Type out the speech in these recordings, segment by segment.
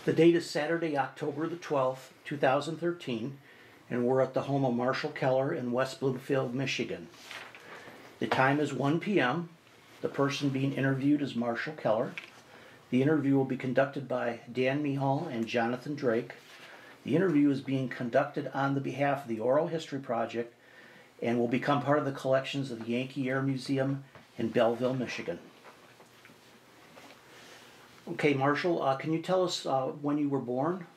The date is Saturday, October the 12th, 2013, and we're at the home of Marshall Keller in West Bloomfield, Michigan. The time is 1 p.m. The person being interviewed is Marshall Keller. The interview will be conducted by Dan Mihal and Jonathan Drake. The interview is being conducted on the behalf of the Oral History Project and will become part of the collections of the Yankee Air Museum in Belleville, Michigan. Okay, Marshall, can you tell us when you were born?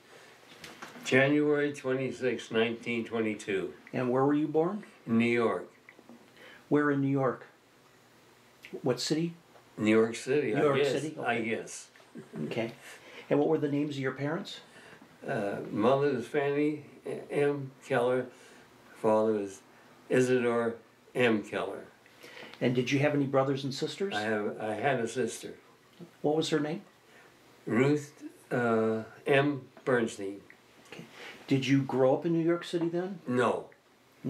January 26, 1922. And where were you born? In New York. Where in New York? What city? New York City, New York City? Okay. I guess. Okay. And what were the names of your parents? Mother is Fanny M. Keller. Father is Isidore M. Keller. And did you have any brothers and sisters? I had a sister. What was her name? Ruth M. Bernstein. Okay. Did you grow up in New York City then? No.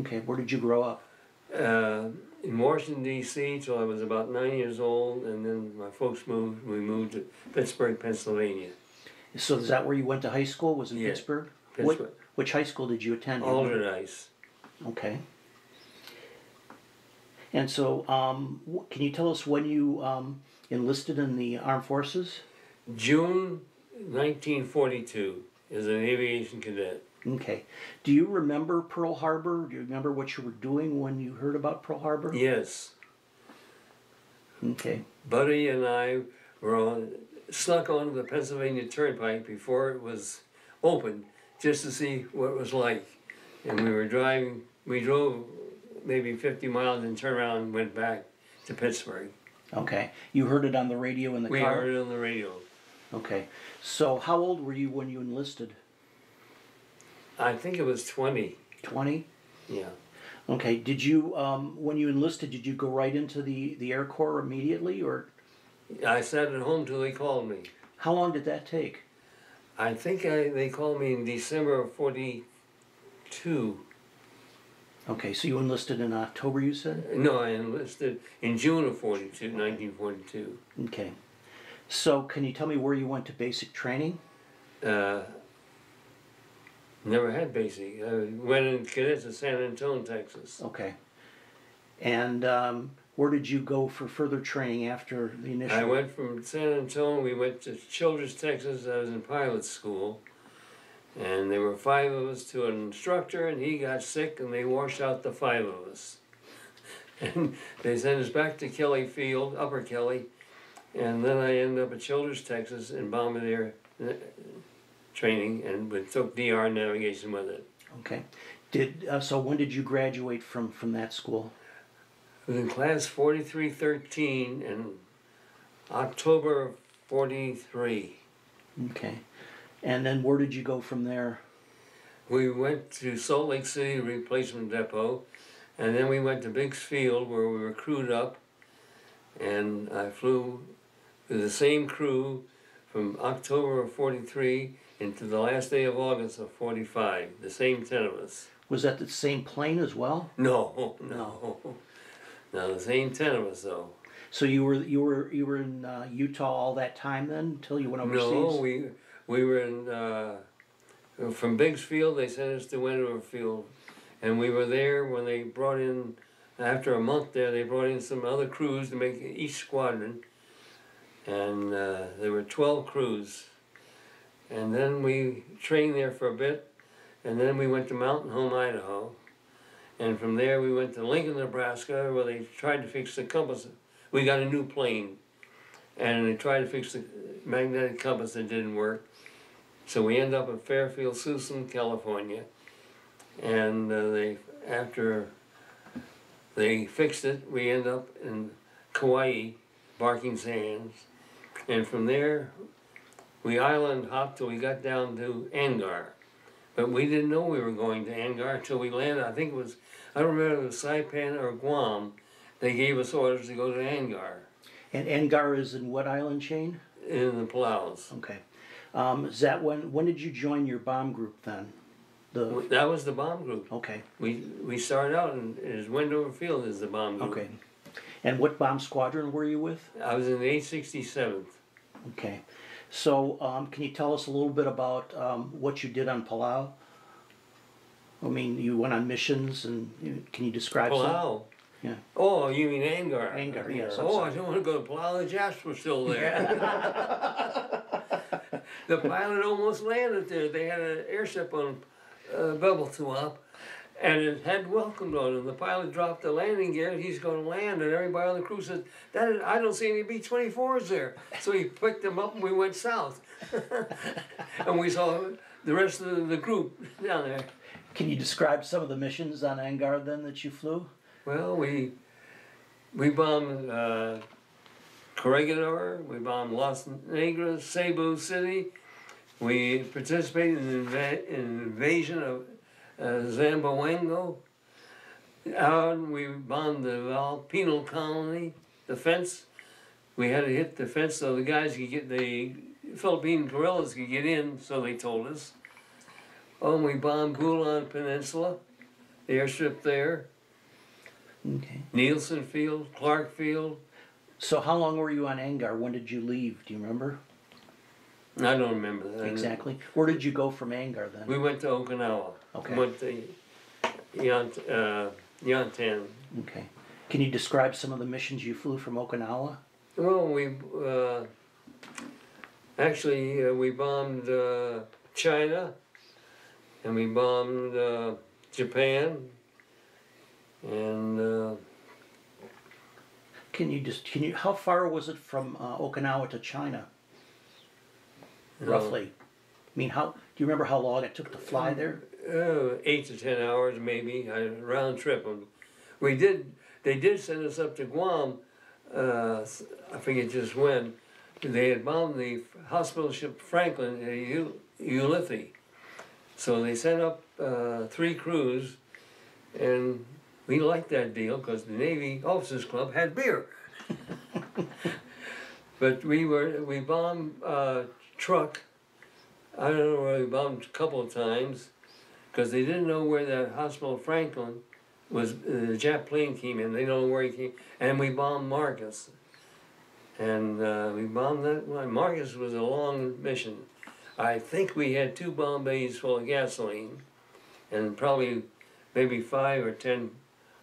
Okay. Where did you grow up? In Washington, D.C. till I was about 9 years old, and then my folks moved. We moved to Pittsburgh, Pennsylvania. So is that where you went to high school? Was in Yeah, Pittsburgh? Pittsburgh. Which high school did you attend? Alderdice. Okay. And so, can you tell us when you enlisted in the armed forces? June 1942 as an aviation cadet. Okay. Do you remember Pearl Harbor? Do you remember what you were doing when you heard about Pearl Harbor? Yes. Okay. Buddy and I were snuck onto the Pennsylvania Turnpike before it was open just to see what it was like. And we drove maybe 50 miles and turned around and went back to Pittsburgh. Okay. You heard it on the radio in the car? We heard it on the radio. Okay. So how old were you when you enlisted? I think it was 20. 20? Yeah. Okay. Did you, when you enlisted, did you go right into the Air Corps immediately, or? I sat at home till they called me. How long did that take? I think they called me in December of 42. Okay, so you enlisted in October, you said? No, I enlisted in June of 1942. Okay. So can you tell me where you went to basic training? Never had basic. I went in cadets to San Antonio, Texas. Okay. And where did you go for further training after the initial? I went from San Antonio, we went to Childress, Texas. I was in pilot school. And there were 5 of us to an instructor, and he got sick, and they washed out the 5 of us. And they sent us back to Kelly Field, Upper Kelly, and then I ended up at Childress, Texas, in Bombardier training, and we took DR navigation with it. Okay. So when did you graduate from that school? I was in class 4313 in October of 43. Okay. And then where did you go from there? We went to Salt Lake City Replacement Depot, and then we went to Biggs Field where we were crewed up, and I flew with the same crew from October of 43 into the last day of August of 45, the same 10 of us. Was that the same plane as well? No, the same 10 of us though. So you were in Utah all that time then, until you went overseas? No, we were in, from Biggs Field, they sent us to Wendover Field. And we were there when they brought in, after a month there, they brought in some other crews to make each squadron. And there were 12 crews. And then we trained there for a bit. And then we went to Mountain Home, Idaho. And from there we went to Lincoln, Nebraska, where they tried to fix the compass. We got a new plane. And they tried to fix the magnetic compass that didn't work. So we ended up in Fairfield, Susan, California. And after they fixed it, we ended up in Kauai, Barking Sands. And from there, we island hopped till we got down to Angar. But we didn't know we were going to Angar until we landed. I think it was, I don't remember if it was Saipan or Guam. They gave us orders to go to Angar. And Angar is in what island chain? In the Palaus. Okay. Is that when did you join your bomb group then? That was the bomb group. Okay. We started out as Wendover Field as the bomb group. Okay. And what bomb squadron were you with? I was in the 867th. Okay. So, can you tell us a little bit about what you did on Palau? I mean, you went on missions, and can you describe some? Palau. Yeah. Oh, you mean Angar? Angar, yes. I'm Oh, sorry. I don't want to go to Palau. The Japs were still there. The pilot almost landed there. They had an airship on Bebeltuap, and it had welcomed on him. The pilot dropped the landing gear. He's going to land, and everybody on the crew said, I don't see any B-24s there. So he picked them up, and we went south. And we saw the rest of the group down there. Can you describe some of the missions on Angar then that you flew? Well, we bombed Corregidor, we bombed Las Negras, Cebu City. We participated in an invasion of Zamboango. We bombed the Val Penal Colony, the fence. We had to hit the fence so the guys could get, the Philippine guerrillas could get in, so they told us. Oh, and we bombed Bulan Peninsula, the airstrip there. Okay. Nielsen Field, Clark Field. So how long were you on Angar? When did you leave? Do you remember? I don't remember that. Exactly. Where did you go from Angar then? We went to Okinawa. Okay. Went to Yantan. Okay. Can you describe some of the missions you flew from Okinawa? Well, we actually we bombed China, and we bombed Japan, and how far was it from Okinawa to China? Roughly. I mean, do you remember how long it took to fly there? 8 to 10 hours maybe, round trip. They did send us up to Guam, I forget just when. They had bombed the hospital ship Franklin at Ulithi. So they sent up 3 crews, and we liked that deal because the Navy Officers Club had beer. But we bombed truck. I don't know, we bombed a couple of times because they didn't know where the hospital Franklin was. The Jap plane came in. They don't know where he came. And we bombed Marcus. And we bombed that one. Marcus was a long mission. I think we had 2 bomb bays full of gasoline, and probably maybe 5 or 10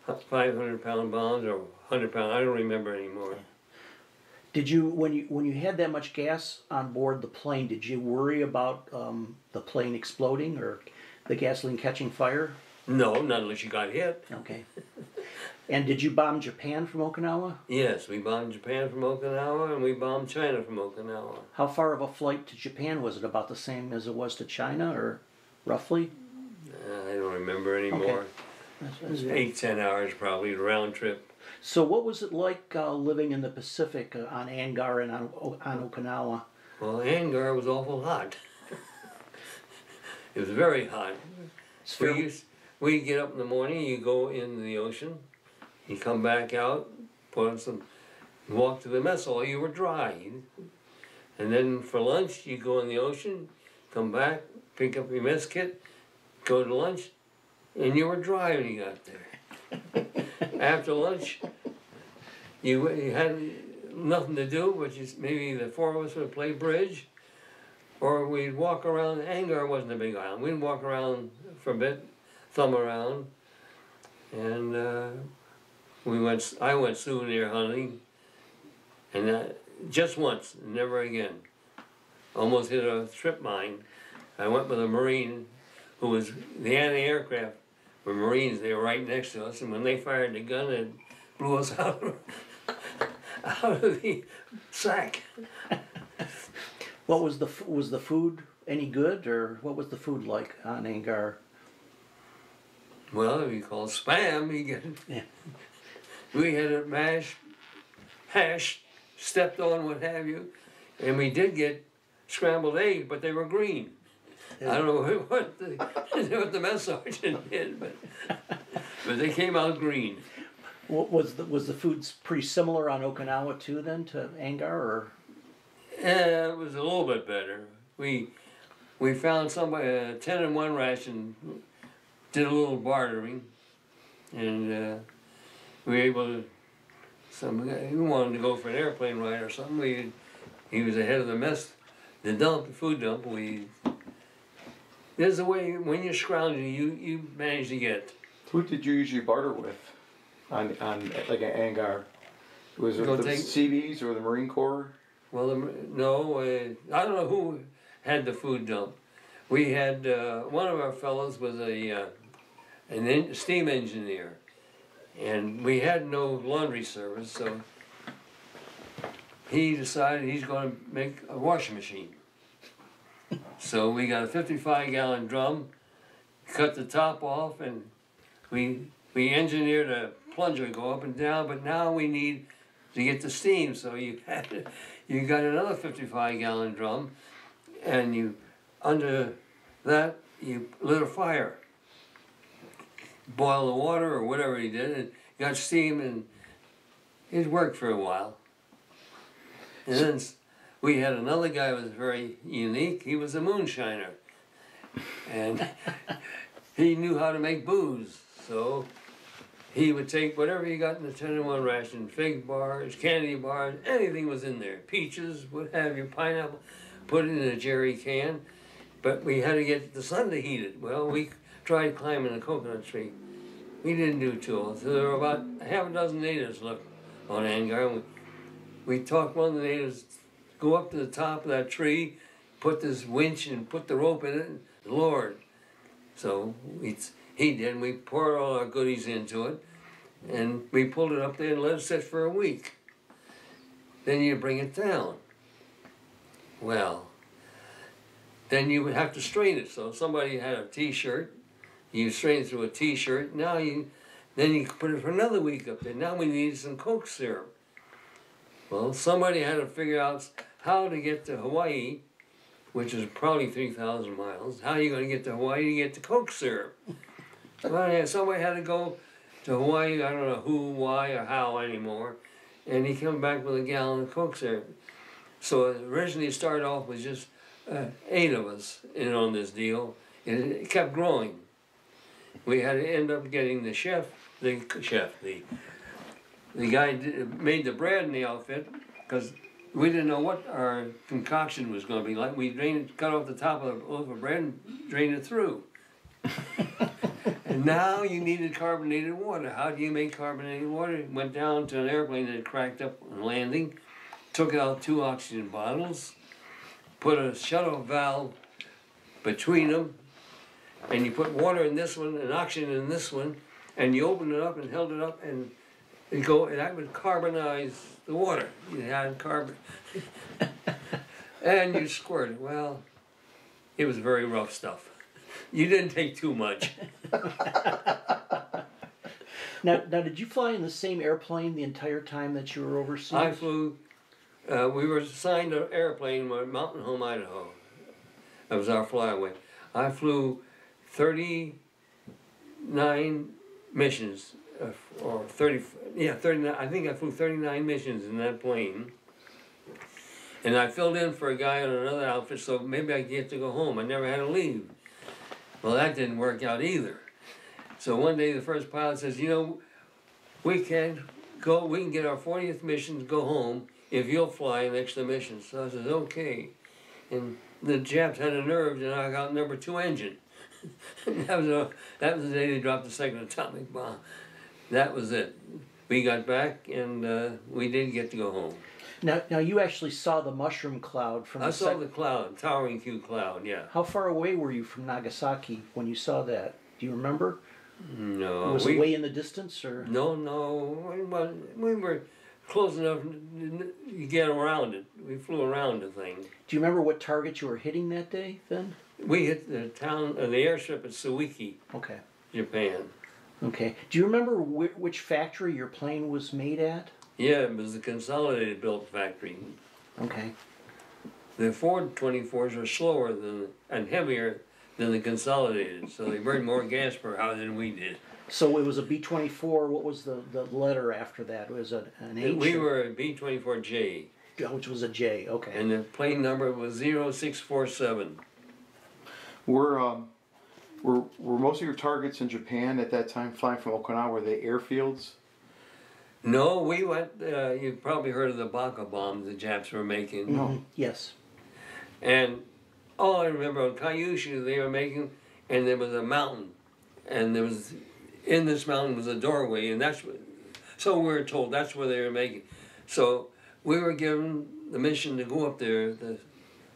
500-pound bombs or 100-pound. I don't remember anymore. Did you, when you had that much gas on board the plane, did you worry about the plane exploding or the gasoline catching fire? No, not unless you got hit. Okay. And did you bomb Japan from Okinawa? Yes, we bombed Japan from Okinawa, and we bombed China from Okinawa. How far of a flight to Japan was it? About the same as it was to China, or roughly? I don't remember anymore. Okay. 8, 10 hours probably, round trip. So what was it like living in the Pacific on Angar and on Okinawa? Well, Angar was awful hot. It was very hot. We'd get up in the morning, you go in the ocean, you come back out, put on walk to the mess hall, you were dry. And then for lunch, you go in the ocean, come back, pick up your mess kit, go to lunch, and you were dry when you got there. After lunch, you had nothing to do, but maybe the 4 of us would play bridge, or we'd walk around. Angar wasn't a big island. We'd walk around for a bit, thumb around, and I went souvenir hunting, and just once, never again. Almost hit a strip mine. I went with a Marine who was the anti-aircraft. Were Marines, they were right next to us, and when they fired the gun, it blew us out of the sack. What was the food any good, or what was the food like on Angar? Well, we called spam. We had it mashed, hashed, stepped on, what have you, and we did get scrambled eggs, but they were green. I don't know what the mess sergeant did, but they came out green. Was the food pretty similar on Okinawa too then to Angar, or? It was a little bit better. We found somebody a 10-in-1 ration, did a little bartering, and we were able to. Some guy who wanted to go for an airplane ride or something. He was the head of the mess The dump, food dump, there's a way, when you're scrounging, you manage to get. Who did you usually barter with on like an Angar? Was it the Seabees or the Marine Corps? Well, no, I don't know who had the food dump. We had, one of our fellows was a steam engineer, and we had no laundry service, so he decided he's going to make a washing machine. So we got a 55-gallon drum, cut the top off, and we engineered a plunger go up and down, but now we need to get the steam, so you got another 55-gallon drum, and under that you lit a fire, boil the water or whatever he did, and got steam, and it worked for a while. And then we had another guy who was very unique. He was a moonshiner, and he knew how to make booze. So he would take whatever you got in the 10-in-1 ration, fig bars, candy bars, anything was in there, peaches, what have you, pineapple, put it in a jerry can. But we had to get the sun to heat it. Well, we tried climbing a coconut tree. We didn't do too well. So there were about half a dozen natives left on Angar. We talked one of the natives, go up to the top of that tree, put this winch and put the rope in it, and Lord. So he did, and we poured all our goodies into it, and we pulled it up there and let it sit for a week. Then you bring it down. Well, then you would have to strain it. So somebody had a T-shirt, you strain it through a T-shirt, then you put it for another week up there. Now we need some Coke syrup. Well, somebody had to figure out how to get to Hawaii, which is probably 3,000 miles. How are you going to get to Hawaii to get the Coke syrup? Well, yeah, somebody had to go to Hawaii, I don't know who, why, or how anymore, and he came back with a gallon of Coke syrup. So originally it started off with just 8 of us in on this deal, and it kept growing. We had to end up getting the guy made the bread in the outfit, because we didn't know what our concoction was going to be like. We cut off the top of the loaf of bread and drained it through. And now you needed carbonated water. How do you make carbonated water? Went down to an airplane that cracked up on landing, took out 2 oxygen bottles, put a shut-off valve between them, and you put water in this one and oxygen in this one, and you opened it up and held it up, and that would carbonize the water. You had carbon. And you squirt it. Well, it was very rough stuff. You didn't take too much. Now, did you fly in the same airplane the entire time that you were overseas? I flew, we were assigned an airplane at Mountain Home, Idaho. That was our flyaway. I flew 39 missions, or 39, I think I flew 39 missions in that plane. And I filled in for a guy on another outfit, so maybe I get to go home. I never had to leave. Well, that didn't work out either. So one day the first pilot says, we can get our 40th mission to go home if you'll fly an extra mission. So I said, okay. And the Japs had a nerve, and I got number 2 engine. that was the day they dropped the second atomic bomb. That was it. We got back, and we did get to go home. Now you actually saw the mushroom cloud from I saw the cloud, towering Q cloud, yeah. How far away were you from Nagasaki when you saw that? Do you remember? No. Was it way in the distance, or? No. We were close enough to get around it. We flew around the thing. Do you remember what target you were hitting that day then? We hit the airstrip at Suiki, okay, Japan. Okay. Do you remember which factory your plane was made at? Yeah, it was the Consolidated built factory. Okay. The Ford 24s are slower and heavier than the Consolidated, so they burned more gas per hour than we did. So it was a B-24. What was the letter after that? Was it an H? We were a B-24J. Which was a J, okay. And the plane number was 0647. Were most of your targets in Japan at that time, flying from Okinawa, were they airfields? No, we went, you've probably heard of the Baka bombs the Japs were making. No. Yes. And all I remember on Kyushu they were making, and there was a mountain, and there was, in this mountain was a doorway, and that's what, so we were told that's where they were making. So we were given the mission to go up there.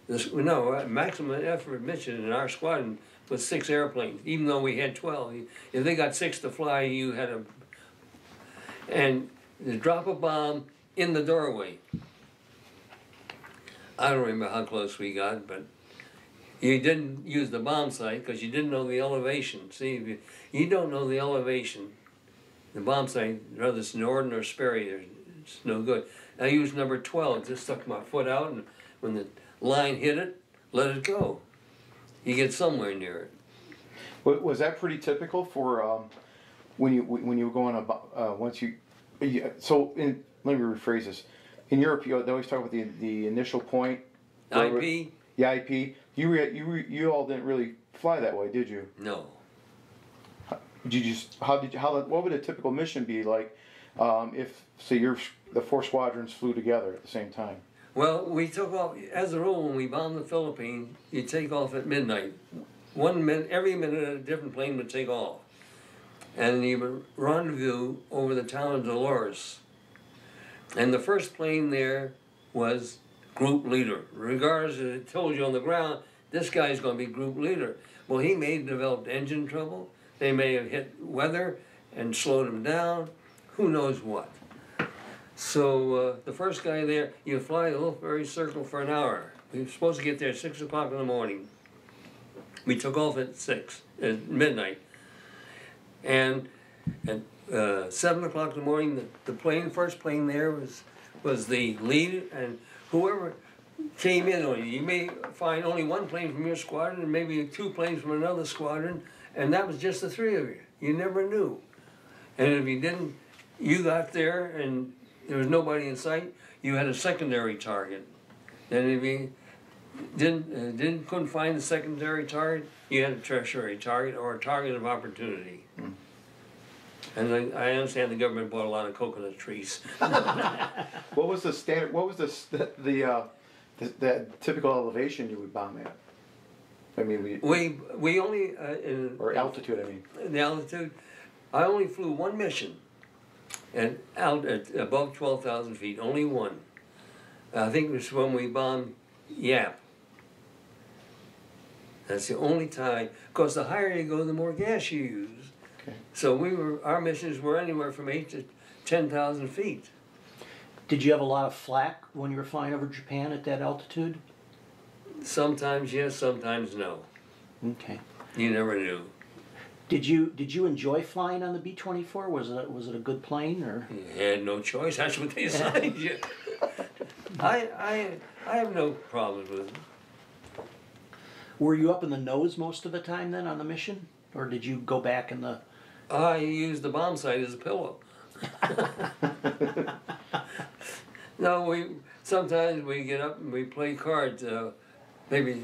Maximum effort mission in our squadron was 6 airplanes, even though we had 12. If they got 6 to fly, you had a, and to drop a bomb in the doorway. I don't remember how close we got, but you didn't use the bomb sight because you didn't know the elevation. See, if you don't know the elevation, the bomb sight, whether it's Norden or Sperry, it's no good. I used number 12, just stuck my foot out, and when the line hit it, let it go. You get somewhere near it. Was that pretty typical for when you were going about let me rephrase this. In Europe, they always talk about the initial point. IP? The IP. You all didn't really fly that way, did you? No. What would a typical mission be like if, say, the 4 squadrons flew together at the same time? Well, we took off, as a rule, when we bombed the Philippines, you take off at midnight. 1 minute, every minute a different plane would take off. And you would rendezvous over the town of Dolores. And the first plane there was group leader. Regardless, it told you on the ground, this guy's going to be group leader. Well, he may have developed engine trouble. They may have hit weather and slowed him down. Who knows what. So the first guy there, you fly the little ferry circle for an hour. We were supposed to get there at 6 o'clock in the morning. We took off at midnight. And at 7 o'clock in the morning, the first plane there was the lead, and whoever came in on you. You may find only 1 plane from your squadron and maybe 2 planes from another squadron, and that was just the 3 of you. You never knew. And if you didn't, you got there and there was nobody in sight, you had a secondary target. Then if you couldn't find the secondary target, you had a tertiary target or a target of opportunity. Mm. And I understand the government bought a lot of coconut trees. What was the standard? What was the typical elevation you would bomb at? I mean, we only or altitude. I mean, the altitude. I only flew 1 mission, and out at above 12,000 feet. Only 1. I think it was when we bombed Yap. That's the only time. Because the higher you go, the more gas you use. okay. So our missions were anywhere from 8 to 10,000 feet. Did you have a lot of flak when you were flying over Japan at that altitude? Sometimes yes, sometimes no. Okay. You never knew. Did you enjoy flying on the B-24? Was it a good plane, or? You had no choice. That's what they assigned you. I have no problems with it. Were you up in the nose most of the time then on the mission, or did you go back in the? I used the bomb sight as a pillow. No, sometimes we get up and we play cards. Maybe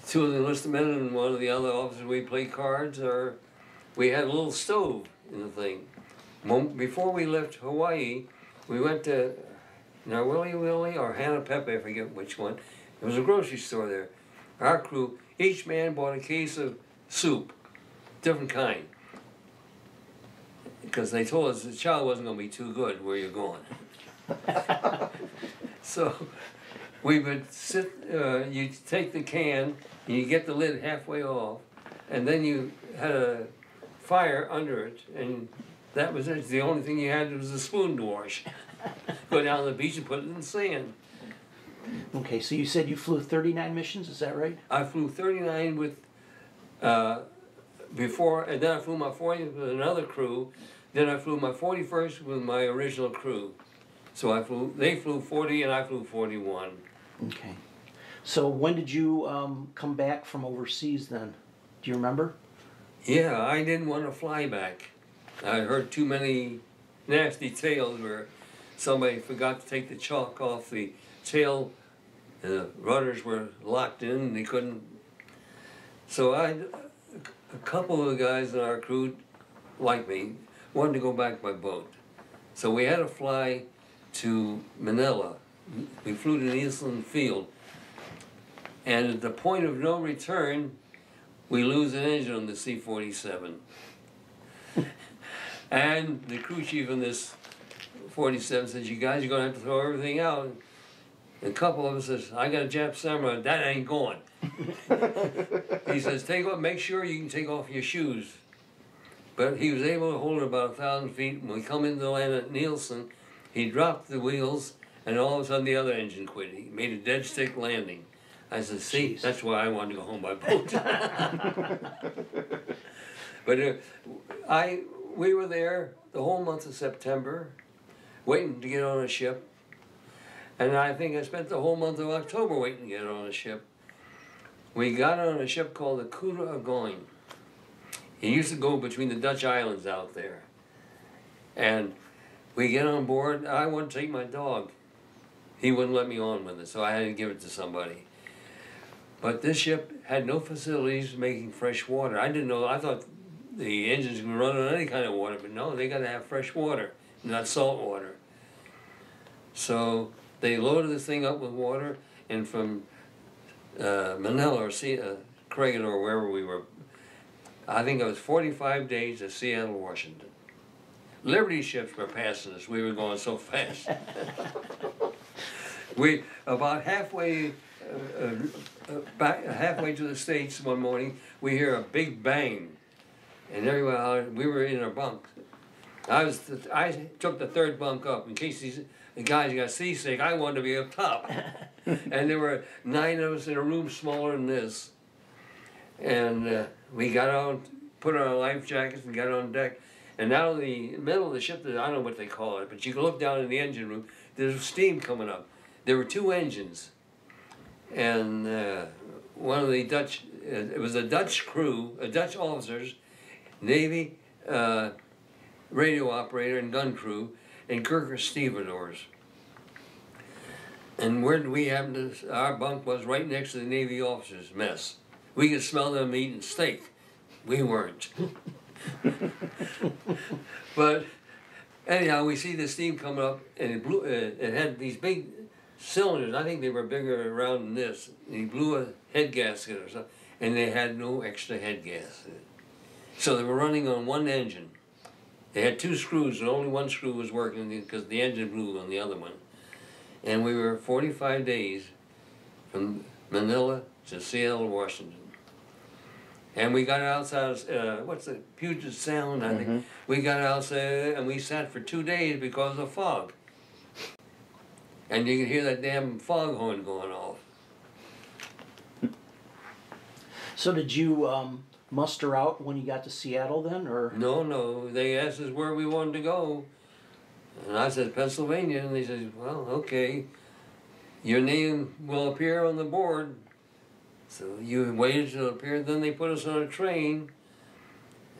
2 of the enlisted men and 1 of the other officers, we play cards, or we had a little stove in the thing. Before we left Hawaii, we went to Willie or Hannah Pepe, I forget which one. There was a grocery store there. Our crew, each man bought a case of soup, different kind. Because they told us the chow wasn't going to be too good where you're going. So we would sit, you take the can, and you get the lid halfway off, and then you had a fire under it, and that was it. The only thing you had was a spoon to wash. Go down to the beach and put it in the sand. Okay, so you said you flew 39 missions, is that right? I flew 39 with, before, and then I flew my 40th with another crew, then I flew my 41st with my original crew. So they flew 40 and I flew 41. Okay. So when did you come back from overseas then? Do you remember? Yeah, I didn't want to fly back. I heard too many nasty tales where somebody forgot to take the chalk off the tail and the rudders were locked in and they couldn't. So a couple of the guys in our crew, like me, wanted to go back by boat. So we had to fly to Manila. We flew to Eastland Field, And at the point of no return, we lose an engine on the C-47. And the crew chief on this 47 says, you guys are going to have to throw everything out. And a couple of us says, I got a Jap samurai, that ain't going. He says, make sure you can take off your shoes. But he was able to hold it about 1,000 feet. When we come into the land at Nielsen, he dropped the wheels, and all of a sudden the other engine quit. He made a dead stick landing. I said, see, that's why I wanted to go home by boat. But we were there the whole month of September, waiting to get on a ship. And I think I spent the whole month of October waiting to get on a ship. We got on a ship called the Kuda Agoin. He used to go between the Dutch islands out there. And we get on board, I wanted to take my dog. He wouldn't let me on with it, so I had to give it to somebody. But this ship had no facilities making fresh water. I didn't know, I thought the engines could run on any kind of water, but no, they got to have fresh water, not salt water. So they loaded this thing up with water, and from Manila or Craig or wherever we were, I think it was 45 days to Seattle, Washington. Liberty ships were passing us. We were going so fast. We about halfway to the States one morning, we hear a big bang, and everyone, we were in our bunk. I took the third bunk up in case the guys got seasick. I wanted to be up top, and there were 9 of us in a room smaller than this, and we got on, put on our life jackets, and got on deck. And out of the middle of the ship, I don't know what they call it, but you can look down in the engine room. There's steam coming up. There were 2 engines, and one of the Dutch, it was a Dutch crew, Dutch officers, Navy radio operator and gun crew, and Kirker stevedores. And where did we happen to, our bunk was right next to the Navy officers' mess. We could smell them eating steak. We weren't. But anyhow, we see the steam coming up, and it blew. It had these big cylinders. I think they were bigger around than this. And he blew a head gasket or something, and they had no extra head gas. So they were running on one engine. They had 2 screws, and only one screw was working because the engine blew on the other one. And we were 45 days from Manila to Seattle, Washington. And we got outside, what's the Puget Sound, I think. We got outside and we sat for 2 days because of fog. And you could hear that damn foghorn going off. So did you muster out when you got to Seattle then, or? No, they asked us where we wanted to go. And I said, Pennsylvania, and they said, well, okay, your name will appear on the board. So you waited till it appeared, then they put us on a train,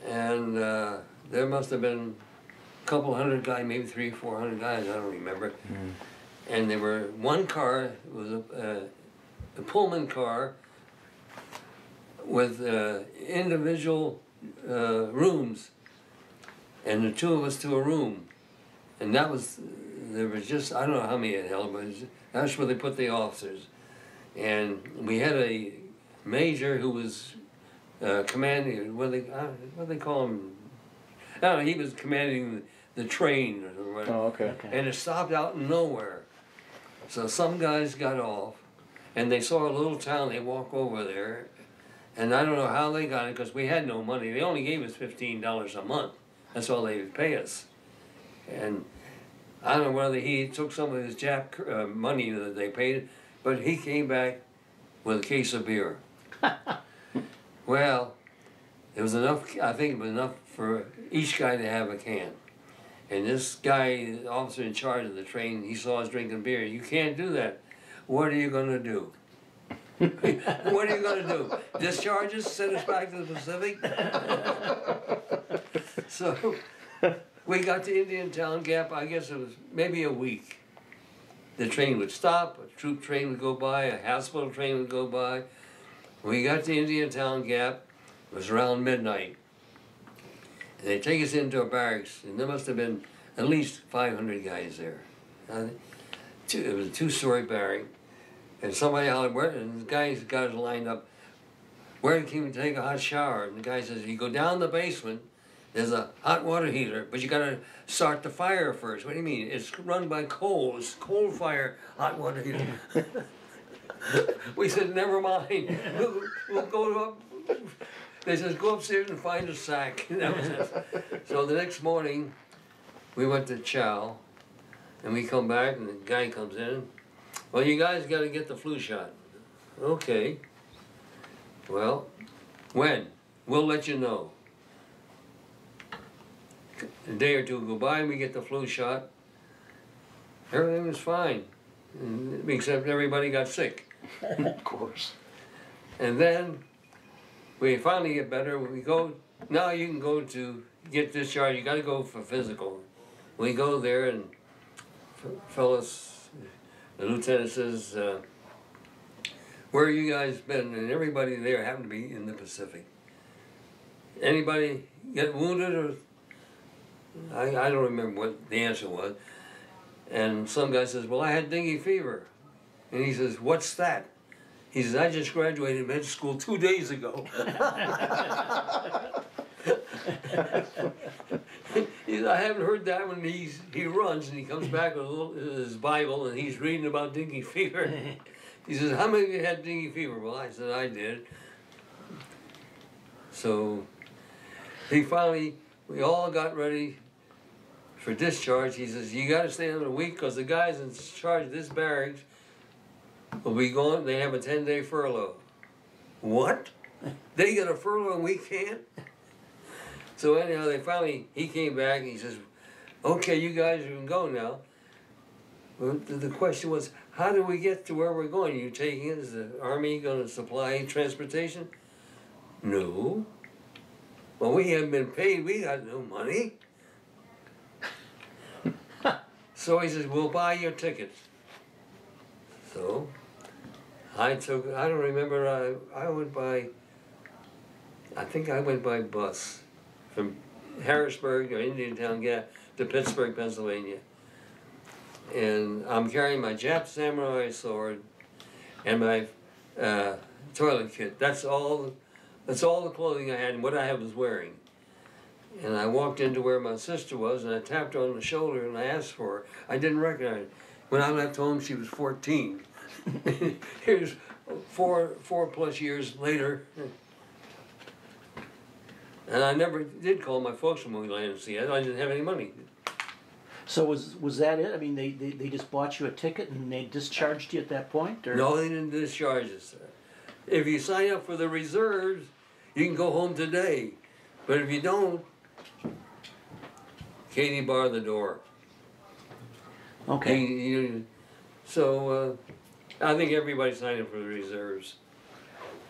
and there must have been a couple hundred guys, maybe 300 or 400 guys, I don't remember. And there were one car, it was a Pullman car with individual rooms, and the 2 of us to a room. And that was, there was just, I don't know how many it held, but that's where they put the officers. And we had a major who was commanding, what do they call him? I don't know, he was commanding the train or whatever. Oh, okay. And it stopped out in nowhere. So some guys got off, and they saw a little town, they walked over there, and I don't know how they got it, because we had no money. They only gave us $15 a month. That's all they would pay us. And I don't know whether he took some of his Jap money that they paid, but he came back with a case of beer. Well, it was enough, I think it was enough for each guy to have a can. And this guy, the officer in charge of the train, he saw us drinking beer. You can't do that. What are you going to do? What are you going to do? Discharge us, send us back to the Pacific? So we got to Indiantown Gap, I guess it was maybe a week. The train would stop, a troop train would go by, a hospital train would go by. When we got to Indiantown Gap, it was around midnight. And they take us into a barracks, and there must have been at least 500 guys there. It was a 2-story barrack. And somebody out where, and the guys got us lined up. Where can we take a hot shower? And the guy says, you go down the basement, there's a hot water heater, but you gotta start the fire first. What do you mean? It's run by coal. It's coal fire hot water heater. We said, never mind. We'll go up. They says, go upstairs and find a sack. That was it. So the next morning, we went to chow, and we come back, and the guy comes in. Well, you guys got to get the flu shot. Okay. Well, when? We'll let you know. A day or two go by, and we get the flu shot. Everything was fine, except everybody got sick. Of course. And then we finally get better. We go, now you can go to get discharged. You got to go for physical. We go there, and fellas, the lieutenant says, where have you guys been? And everybody there happened to be in the Pacific. Anybody get wounded? Or I don't remember what the answer was. And some guy says, well, I had dengue fever. And he says, what's that? He says, I just graduated med school 2 days ago. He says, I haven't heard that when he runs, and he comes back with his Bible, and he's reading about dengue fever. He says, how many of you had dengue fever? Well, I said, I did. So we all got ready for discharge. He says, you got to stay another week because the guys in charge of this barracks will be gone. They have a 10-day furlough. What? They get a furlough and we can't? So anyhow, he came back and he says, okay, you guys can go now. Well, the question was, how do we get to where we're going? Are you taking it? Is the Army going to supply transportation? No. Well, we haven't been paid. We got no money. So he says, we'll buy your tickets. So I don't remember, I think I went by bus from Harrisburg or Indiantown to Pittsburgh, Pennsylvania. And I'm carrying my Jap samurai sword and my toilet kit. That's all the clothing I had and what I was wearing. And I walked into where my sister was, and I tapped her on the shoulder, and I asked for her. I didn't recognize her. When I left home, she was 14. Here's four plus years later. And I never did call my folks from when we landed in Seattle. I didn't have any money. So was that it? I mean, they just bought you a ticket and they discharged you at that point? Or? No, they didn't discharge us. If you sign up for the reserves, you can go home today. But if you don't, Katie barred the door. Okay. So I think everybody signed up for the reserves.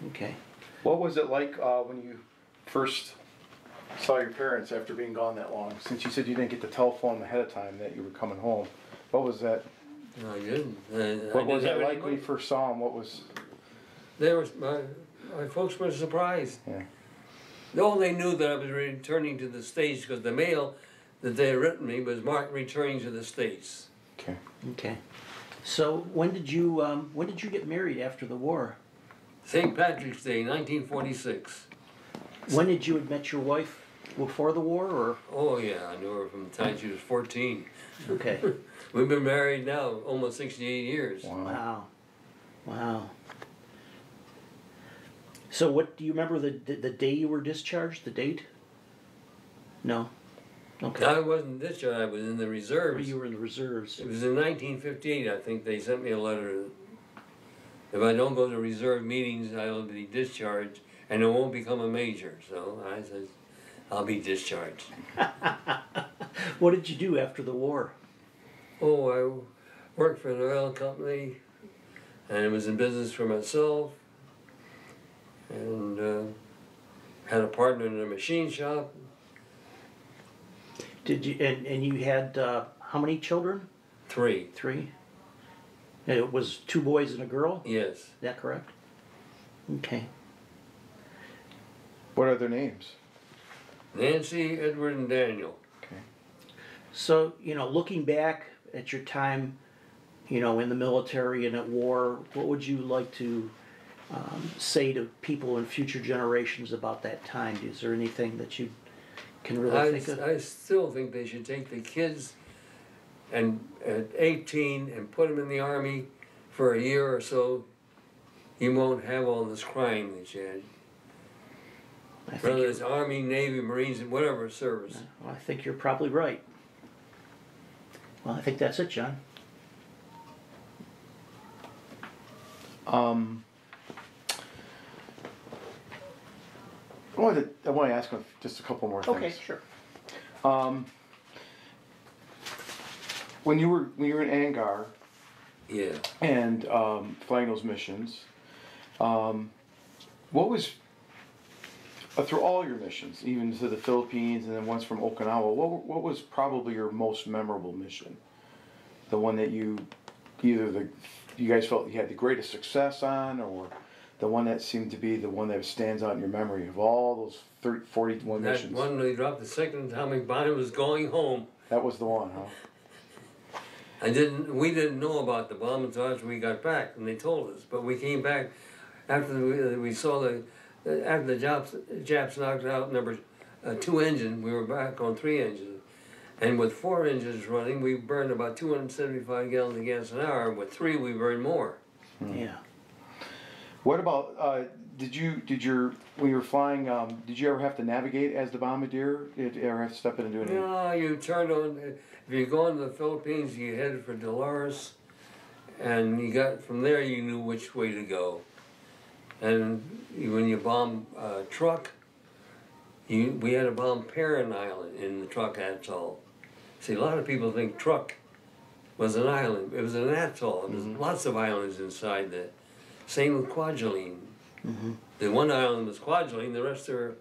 Okay. What was it like when you first saw your parents after being gone that long? Since you said you didn't get the telephone ahead of time that you were coming home, what was that? No, I didn't. What was that like when you first saw them? What was? My folks were surprised. Yeah. No, they knew that I was returning to the States because the mail that they had written me was marked returning to the States. Okay. Okay. So when did you get married after the war? St. Patrick's Day, 1946. When did you have met your wife? Before the war, or? Oh yeah, I knew her from the time she was 14. Okay. We've been married now almost 68 years. Wow. Wow. So what, do you remember the day you were discharged, the date? No? Okay. I wasn't discharged, I was in the reserves. You were in the reserves. It was in 1958, I think they sent me a letter. If I don't go to reserve meetings, I will be discharged and it won't become a major. So I said, I'll be discharged. What did you do after the war? Oh, I worked for an oil company and I was in business for myself and had a partner in a machine shop. Did you, and you had, how many children? 3. 3? It was 2 boys and a girl? Yes. Is that correct? Okay. What are their names? Nancy, Edward, and Daniel. Okay. So, looking back at your time you know, in the military and at war, what would you like to say to people in future generations about that time? Is there anything that you can really think of? I still think they should take the kids and at 18 and put them in the Army for a year or so. You won't have all this crime that you had. Whether it's Army, Navy, Marines, whatever service. Well, I think you're probably right. Well, I think that's it, John. I want to ask just a couple more things. Okay, sure. When you were in Angar, Yeah. and flying those missions, what was through all your missions, even to the Philippines and then once from Okinawa, what was probably your most memorable mission? The one that you guys felt you had the greatest success on, or the one that seemed to be the one that stands out in your memory of all those 41 That missions? one when they dropped the second atomic bomb, was going home. That was the one, huh? We didn't know about the bomb until after we got back, and they told us. But we came back after we saw after the Japs knocked out number 2 engine. We were back on 3 engines, and with 4 engines running, we burned about 275 gallons of gas an hour. With 3, we burned more. Yeah. What about when you were flying? Did you ever have to navigate as the Bombardier? Did you ever have to step in and do anything? No, you turned on. If you're going to the Philippines, you headed for Dolores, and from there you knew which way to go. And when you bomb a truck, we had to bomb Perrin Island in the truck atoll. See, a lot of people think truck was an island. It was an atoll. There's lots of islands inside that. Same with Kwajalein. The one island was Kwajalein, the rest are.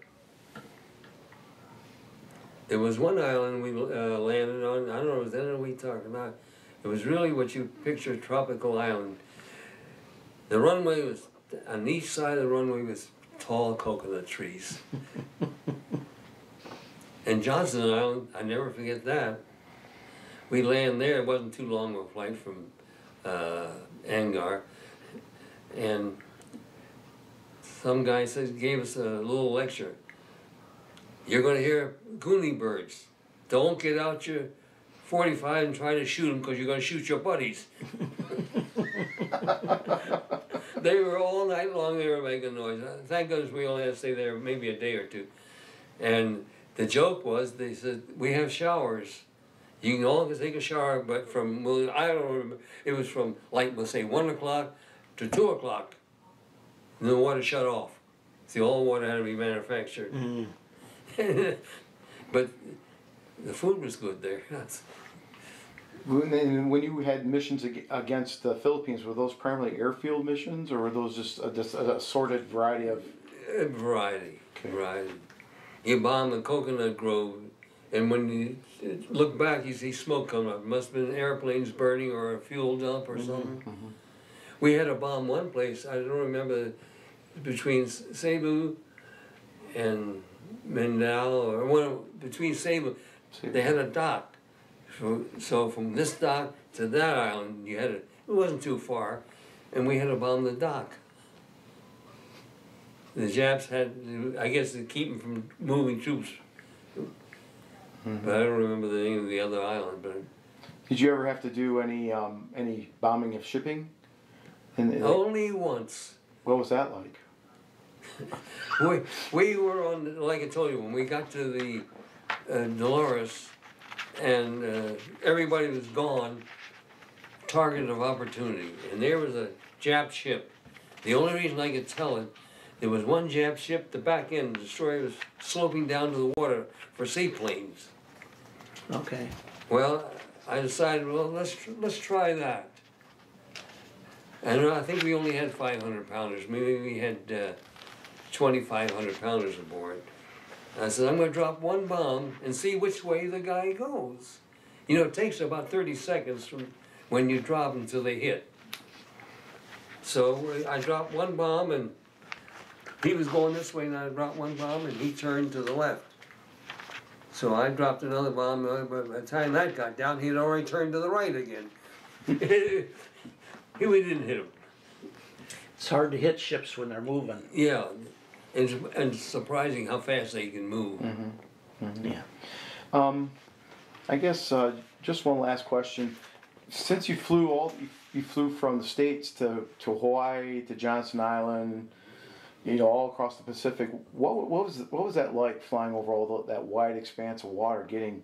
There was one island we landed on. I don't know, was that what we talked about? It was really what you picture a tropical island. The runway was, on each side of the runway was tall coconut trees. And Johnson Island, I never forget that. We land there, it wasn't too long of a flight from Angar. And some guy gave us a little lecture. You're going to hear goonie birds. Don't get out your .45 and try to shoot them because you're going to shoot your buddies. They were all night long, they were making noise. Thank goodness we only had to stay there maybe a day or two. And the joke was, they said, we have showers. You can all take a shower, but from, well, I don't remember, it was from, like, we'll say 1 o'clock to 2 o'clock. And the water shut off. See, all the water had to be manufactured. But the food was good there. When you had missions against the Philippines, were those primarily airfield missions, or were those just an assorted variety of? Variety. Okay. Variety. You bomb the coconut grove, and when you look back, you see smoke coming up. It must have been airplanes burning or a fuel dump or something. We had a bomb one place, I don't remember, between Cebu and Mindao, or between Cebu, they had a dock. So from this dock to that island, it wasn't too far, and we had to bomb the dock. The Japs had, I guess, to keep them from moving troops. But I don't remember the name of the other island. But did you ever have to do any bombing of shipping? Only once. What was that like? We were on, like I told you, when we got to the Dolores, and everybody was gone, target of opportunity. And there was a Jap ship. The only reason I could tell it, there was one Jap ship, the back end, the destroyer was sloping down to the water for seaplanes. Okay. Well, I decided, well, let's try that. And I think we only had 500 pounders. Maybe we had 2,500 pounders aboard. And I said, I'm going to drop one bomb and see which way the guy goes. You know, it takes about 30 seconds from when you drop until they hit. So I dropped one bomb, and he was going this way, and I dropped one bomb, and he turned to the left. So I dropped another bomb, but by the time that got down, he'd already turned to the right again. We didn't hit them. It's hard to hit ships when they're moving. Yeah, and it's surprising how fast they can move. Yeah. I guess just one last question. Since you flew from the States to Hawaii to Johnson Island, all across the Pacific. What was that like flying over all that wide expanse of water, getting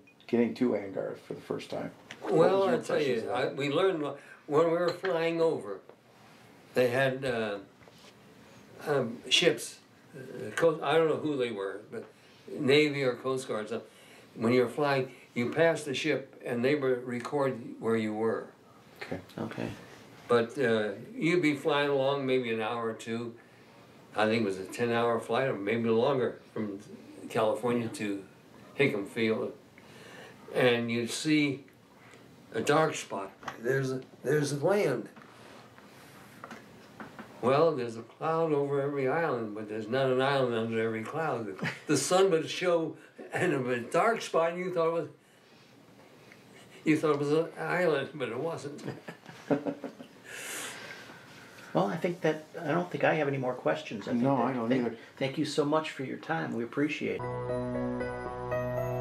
to Angara for the first time? Well, I tell you, we learned when we were flying over. They had ships. I don't know who they were, but Navy or Coast Guard. So when you're flying, you pass the ship and they would record where you were. Okay. But you'd be flying along maybe an hour or two. I think it was a 10-hour flight, or maybe longer, from California to Hickam Field, and you'd see a dark spot. There's land. Well, there's a cloud over every island, but there's not an island under every cloud. The sun would show, and it was a dark spot, and you thought it was an island, but it wasn't. Well, I don't think I have any more questions. No, I don't either. Thank you so much for your time. We appreciate it.